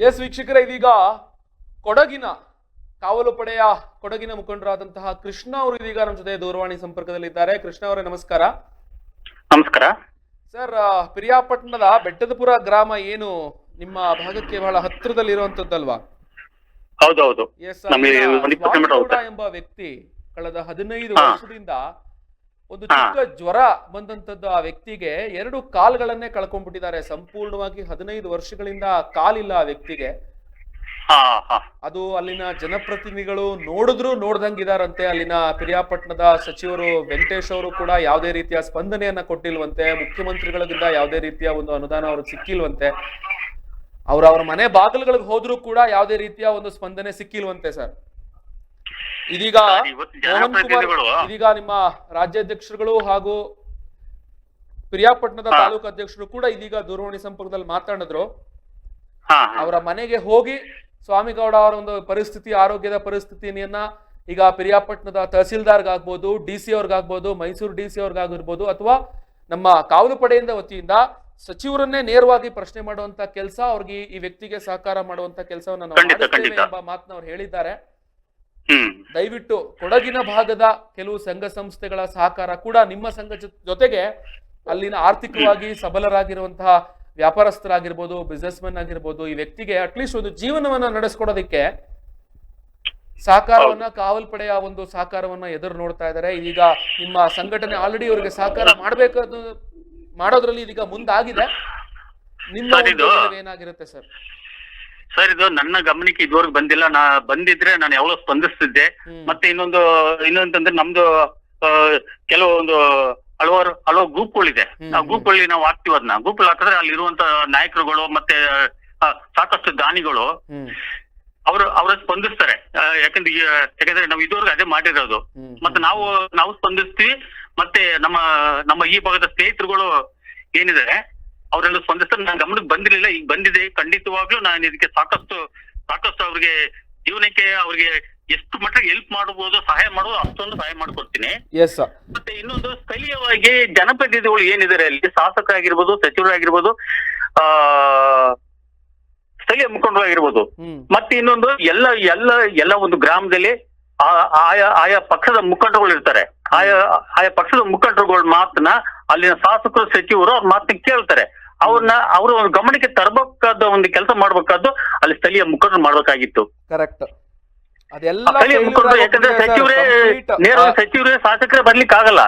S ವೀಕ್ಷಕರೇ, ಇದೀಗ ಕೊಡಗಿನ ಕಾವಲು ಪಡೆಯ ಕೊಡಗಿನ ಮುಖಂಡರಾದಂತಹ ಕೃಷ್ಣ ಅವರು ಇದೀಗ ನಮ್ಮ ಜೊತೆ ದೂರವಾಣಿ ಸಂಪರ್ಕದಲ್ಲಿದ್ದಾರೆ. ಕೃಷ್ಣ ಅವರೇ ನಮಸ್ಕಾರ. ನಮಸ್ಕಾರ ಸರ್, ಪಿರಿಯಾಪಟ್ಟಣದ ಬೆಟ್ಟದಪುರ ಗ್ರಾಮ ಏನು ನಿಮ್ಮ ಭಾಗಕ್ಕೆ ಬಹಳ ಹತ್ತಿರದಲ್ಲಿ ಇರುವಂತದ್ದಲ್ವಾ? ಹೌದೌದು. ಎಸ್, ಸ್ವಾಮಿಗೌಡ ಎಂಬ ವ್ಯಕ್ತಿ ಕಳೆದ 15 ವರ್ಷದಿಂದ ಒಂದು ಚಿಕ್ಕ ಜ್ವರ ಬಂದಂತದ್ದು ಆ ವ್ಯಕ್ತಿಗೆ 2 ಕಾಲ್ಗಳನ್ನೇ ಕಳ್ಕೊಂಡ್ಬಿಟ್ಟಿದ್ದಾರೆ. ಸಂಪೂರ್ಣವಾಗಿ 15 ವರ್ಷಗಳಿಂದ ಕಾಲಿಲ್ಲ ಆ ವ್ಯಕ್ತಿಗೆ. ಅದು ಅಲ್ಲಿನ ಜನಪ್ರತಿನಿಧಿಗಳು ನೋಡಿದ್ರು ನೋಡ್ದಂಗಿದಾರಂತೆ. ಅಲ್ಲಿನ ಪಿರಿಯಾಪಟ್ಟಣದ ಸಚಿವರು ವೆಂಕಟೇಶ್ ಅವರು ಕೂಡ ಯಾವುದೇ ರೀತಿಯ ಸ್ಪಂದನೆಯನ್ನ ಕೊಟ್ಟಿಲ್ವಂತೆ. ಮುಖ್ಯಮಂತ್ರಿಗಳಿಂದ ಯಾವುದೇ ರೀತಿಯ ಒಂದು ಅನುದಾನ ಅವ್ರಿಗೆ ಸಿಕ್ಕಿಲ್ವಂತೆ. ಅವ್ರ ಮನೆ ಬಾಗಿಲುಗಳಿಗೆ ಹೋದ್ರೂ ಕೂಡ ಯಾವುದೇ ರೀತಿಯ ಒಂದು ಸ್ಪಂದನೆ ಸಿಕ್ಕಿಲ್ವಂತೆ ಸರ್. ಇದೀಗ ಮೋಹನ್ ಕುಮಾರ್, ಇದೀಗ ನಿಮ್ಮ ರಾಜ್ಯಾಧ್ಯಕ್ಷರುಗಳು ಹಾಗೂ ಪಿರಿಯಾಪಟ್ಟಣದ ತಾಲೂಕು ಅಧ್ಯಕ್ಷರು ಕೂಡ ಇದೀಗ ದೂರವಾಣಿ ಸಂಪರ್ಕದಲ್ಲಿ ಮಾತಾಡಿದ್ರು. ಅವರ ಮನೆಗೆ ಹೋಗಿ ಸ್ವಾಮಿಗೌಡ ಅವರ ಒಂದು ಪರಿಸ್ಥಿತಿ, ಆರೋಗ್ಯದ ಪರಿಸ್ಥಿತಿಯನ್ನ ಈಗ ಪಿರಿಯಾಪಟ್ಟಣದ ತಹಸೀಲ್ದಾರ್ಗಾಗ್ಬೋದು, DC ಅವ್ರಿಗಾಗ್ಬೋದು, ಮೈಸೂರು DC ಅವ್ರಿಗಾಗಿರ್ಬೋದು, ಅಥವಾ ನಮ್ಮ ಕಾವಲು ಪಡೆಯಿಂದ ವತಿಯಿಂದ ಸಚಿವರನ್ನೇ ನೇರವಾಗಿ ಪ್ರಶ್ನೆ ಮಾಡುವಂತ ಕೆಲಸ, ಅವ್ರಿಗೆ ಈ ವ್ಯಕ್ತಿಗೆ ಸಹಕಾರ ಮಾಡುವಂತ ಕೆಲಸವನ್ನ ನಾವು ಮಾಡುತ್ತೇವೆ ಎಂಬ ಮಾತನ್ನ ಅವ್ರು ಹೇಳಿದ್ದಾರೆ. ದಯವಿಟ್ಟು ಕೊಡಗಿನ ಭಾಗದ ಕೆಲವು ಸಂಘ ಸಂಸ್ಥೆಗಳ ಸಹಕಾರ ಕೂಡ ನಿಮ್ಮ ಸಂಘ ಜೊತೆಗೆ ಅಲ್ಲಿನ ಆರ್ಥಿಕವಾಗಿ ಸಬಲರಾಗಿರುವಂತಹ ವ್ಯಾಪಾರಸ್ಥರಾಗಿರ್ಬೋದು, ಬಿಸ್ನೆಸ್ ಮೆನ್ ಆಗಿರ್ಬೋದು, ಈ ವ್ಯಕ್ತಿಗೆ ಅಟ್ಲೀಸ್ಟ್ ಒಂದು ಜೀವನವನ್ನ ನಡೆಸ್ಕೊಡೋದಕ್ಕೆ ಸಹಕಾರವನ್ನ, ಕಾವಲ್ ಪಡೆಯ ಒಂದು ಸಹಕಾರವನ್ನ ಎದುರು ನೋಡ್ತಾ ಇದ್ದಾರೆ. ಈಗ ನಿಮ್ಮ ಸಂಘಟನೆ ಆಲ್ರೆಡಿ ಅವರಿಗೆ ಸಹಕಾರ ಮಾಡಬೇಕಾದ ಮಾಡೋದ್ರಲ್ಲಿ ಇದೀಗ ಮುಂದಾಗಿದೆ. ನಿಮ್ಮ ಏನಾಗಿರುತ್ತೆ ಸರ್? ಸರ್, ಇದು ನನ್ನ ಗಮನಕ್ಕೆ ಇದುವರೆಗೂ ಬಂದಿಲ್ಲ. ಬಂದಿದ್ರೆ ನಾನು ಯಾವಾಗ ಸ್ಪಂದಿಸ್ತಿದ್ದೆ. ಮತ್ತೆ ಇನ್ನೊಂದಂದ್ರೆ ನಮ್ದು ಕೆಲವೊಂದು ಹಲವು ಗ್ರೂಪ್ಗಳಿದೆ. ಆ ಗ್ರೂಪ್ಗಳಲ್ಲಿ ನಾವು ಹಾಕ್ತಿವಿ. ಅದನ್ನ ಗ್ರೂಪ್ ಹಾಕಿದ್ರೆ ಅಲ್ಲಿ ಇರುವಂತ ನಾಯಕರುಗಳು ಮತ್ತೆ ಸಾಕಷ್ಟು ದಾನಿಗಳು ಅವ್ರ ಸ್ಪಂದಿಸ್ತಾರೆ. ಯಾಕಂದ್ರೆ ನಾವು ಇದುವರೆಗೂ ಅದೇ ಮಾಡಿರೋದು. ಮತ್ತೆ ನಾವು ಸ್ಪಂದಿಸ್ತೀವಿ. ಮತ್ತೆ ನಮ್ಮ ಈ ಭಾಗದ ಸ್ನೇಹಿತರುಗಳು ಏನಿದ್ದಾರೆ ಅವರೆಲ್ಲ ಸ್ಪಂದಿಸ್ತಾರೆ. ನನ್ನ ಗಮನಕ್ಕೆ ಬಂದಿರಲಿಲ್ಲ, ಈಗ ಬಂದಿದೆ. ಖಂಡಿತವಾಗ್ಲೂ ನಾನು ಇದಕ್ಕೆ ಸಾಕಷ್ಟು ಅವ್ರಿಗೆ ಜೀವನಕ್ಕೆ ಅವ್ರಿಗೆ ಎಷ್ಟು ಮಟ್ಟಿಗೆ ಹೆಲ್ಪ್ ಮಾಡಬಹುದು, ಸಹಾಯ ಮಾಡುವುದು ಅಷ್ಟೊಂದು ಸಹಾಯ ಮಾಡ್ಕೊಡ್ತೀನಿ. ಮತ್ತೆ ಇನ್ನೊಂದು, ಸ್ಥಳೀಯವಾಗಿ ಜನಪ್ರತಿನಿಧಿಗಳು ಏನಿದ್ದಾರೆ ಅಲ್ಲಿ, ಶಾಸಕರಾಗಿರ್ಬೋದು, ಸಚಿವರಾಗಿರ್ಬೋದು, ಸ್ಥಳೀಯ ಮುಖಂಡರಾಗಿರ್ಬೋದು, ಮತ್ತೆ ಇನ್ನೊಂದು ಎಲ್ಲ ಒಂದು ಗ್ರಾಮದಲ್ಲಿ ಆಯಾ ಪಕ್ಷದ ಮುಖಂಡರುಗಳು ಇರ್ತಾರೆ. ಆಯಾ ಪಕ್ಷದ ಮುಖಂಡರುಗಳ ಮಾತನ್ನ ಅಲ್ಲಿನ ಶಾಸಕರು, ಸಚಿವರು ಅವ್ರ ಮಾತನ್ನ ಕೇಳ್ತಾರೆ. ಅವ್ರ ಗಮನಕ್ಕೆ ತರಬೇಕಾದ ಒಂದು ಕೆಲಸ ಮಾಡ್ಬೇಕಾದ್ದು ಅಲ್ಲಿ ಸ್ಥಳೀಯ ಮುಖಂಡರು ಮಾಡ್ಬೇಕಾಗಿತ್ತು. ಕರೆಕ್ಟ್. ಸ್ಥಳೀಯ ಮುಖಂಡರು, ಯಾಕಂದ್ರೆ ಸಚಿವರೇ ಶಾಸಕರೇ ಬರ್ಲಿಕ್ಕೆ ಆಗಲ್ಲ.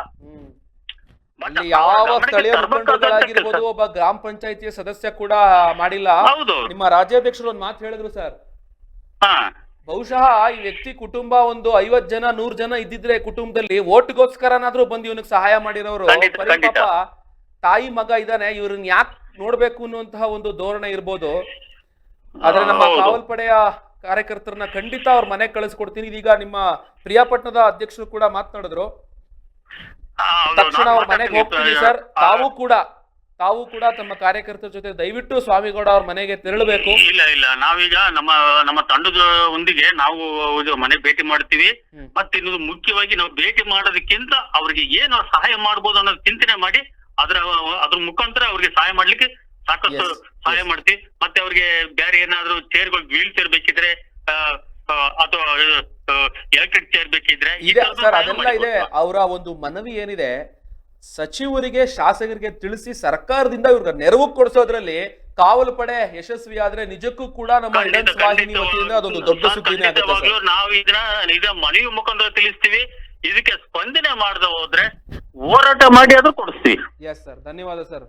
ಯಾವ ಸ್ಥಳೀಯ ಮುಖಂಡರುಗಳಾಗಿರ್ಬೋದು, ಒಬ್ಬ ಗ್ರಾಮ ಪಂಚಾಯತಿಯ ಸದಸ್ಯ ಕೂಡ ಮಾಡಿಲ್ಲ. ನಿಮ್ಮ ರಾಜ್ಯಾಧ್ಯಕ್ಷರು ಒಂದು ಮಾತು ಹೇಳಿದ್ರು ಸರ್, ಬಹುಶಃ ಈ ವ್ಯಕ್ತಿ ಕುಟುಂಬ ಒಂದು 50 ಜನ 100 ಜನ ಇದ್ದಿದ್ರೆ ಕುಟುಂಬದಲ್ಲಿ ಓಟ್ಗೋಸ್ಕರನಾದ್ರೂ ಬಂದು ಇವನಿಗೆ ಸಹಾಯ ಮಾಡಿರೋರು. ಪಾಪ ತಾಯಿ ಮಗ ಇದ್ದಾನೆ, ಇವ್ರನ್ನ ಯಾಕೆ ನೋಡ್ಬೇಕು ಅನ್ನುವಂತಹ ಒಂದು ಧೋರಣೆ ಇರ್ಬೋದು. ಆದ್ರೆ ನಮ್ಮ ಕಾವಲ್ ಪಡೆಯ ಕಾರ್ಯಕರ್ತರನ್ನ ಖಂಡಿತ ಅವ್ರ ಮನೆಗೆ ಕಳಿಸ್ಕೊಡ್ತೀನಿ. ಇದೀಗ ನಿಮ್ಮ ಪಿರಿಯಾಪಟ್ಟಣದ ಅಧ್ಯಕ್ಷರು ಕೂಡ ಮಾತನಾಡಿದ್ರು. ತಕ್ಷಣ ಅವ್ರ ಮನೆಗೆ ಹೋಗ್ತೀನಿ ಸರ್. ತಾವು ಕೂಡ ತಮ್ಮ ಕಾರ್ಯಕರ್ತರ ಜೊತೆ ದಯವಿಟ್ಟು ಸ್ವಾಮಿಗೌಡ ಅವ್ರ ಮನೆಗೆ ತೆರಳಬೇಕು. ಇಲ್ಲ, ನಾವೀಗ ನಮ್ಮ ತಂಡದ ಒಂದಿಗೆ ನಾವು ಮನೆ ಭೇಟಿ ಮಾಡ್ತೀವಿ. ಮತ್ತೆ ಇನ್ನೊಂದು ಮುಖ್ಯವಾಗಿ ನಾವು ಭೇಟಿ ಮಾಡೋದಕ್ಕಿಂತ ಅವ್ರಿಗೆ ಏನು ಸಹಾಯ ಮಾಡ್ಬೋದು ಅನ್ನೋದು ಚಿಂತನೆ ಮಾಡಿ ಅದ್ರ ಮುಖಾಂತರ ಅವ್ರಿಗೆ ಸಹಾಯ ಮಾಡ್ಲಿಕ್ಕೆ ಸಾಕಷ್ಟು ಸಹಾಯ ಮಾಡ್ತೀವಿ. ಮತ್ತೆ ಅವ್ರಿಗೆ ಬೇರೆ ಏನಾದ್ರು ಚೇರ್ಗಳು, ವೀಲ್ ಚೇರ್ ಬೇಕಿದ್ರೆ ಅಥವಾ ಎಲೆಕ್ಟ್ರಿಕ್ ಚೇರ್ ಬೇಕಿದ್ರೆ ಅದೆಲ್ಲ ಇದೆ. ಅವರ ಒಂದು ಮನವಿ ಏನಿದೆ, ಸಚಿವರಿಗೆ, ಶಾಸಕರಿಗೆ ತಿಳಿಸಿ ಸರ್ಕಾರದಿಂದ ಇವ್ರಿಗೆ ನೆರವು ಕೊಡಿಸೋದ್ರಲ್ಲಿ ಕಾವಲು ಪಡೆ ಯಶಸ್ವಿ ಆದ್ರೆ ನಿಜಕ್ಕೂ ಕೂಡ ನಮ್ಮ ವಾಹಿನಿ ವತಿಯಿಂದ ಅದೊಂದು ದೊಡ್ಡ ಸುದ್ದಿನೇ ಆಗುತ್ತೆ. ನಾವು ಇದನ್ನ ಮನವಿ ಮುಖಾಂತರ ತಿಳಿಸ್ತೀವಿ. ಇದಕ್ಕೆ ಸ್ಪಂದನೆ ಮಾಡದೆ ಹೋದ್ರೆ ಹೋರಾಟ ಮಾಡಿ ಅದು ಕೊಡಿಸ್ತೀವಿ. ಎಸ್ ಸರ್, ಧನ್ಯವಾದ ಸರ್.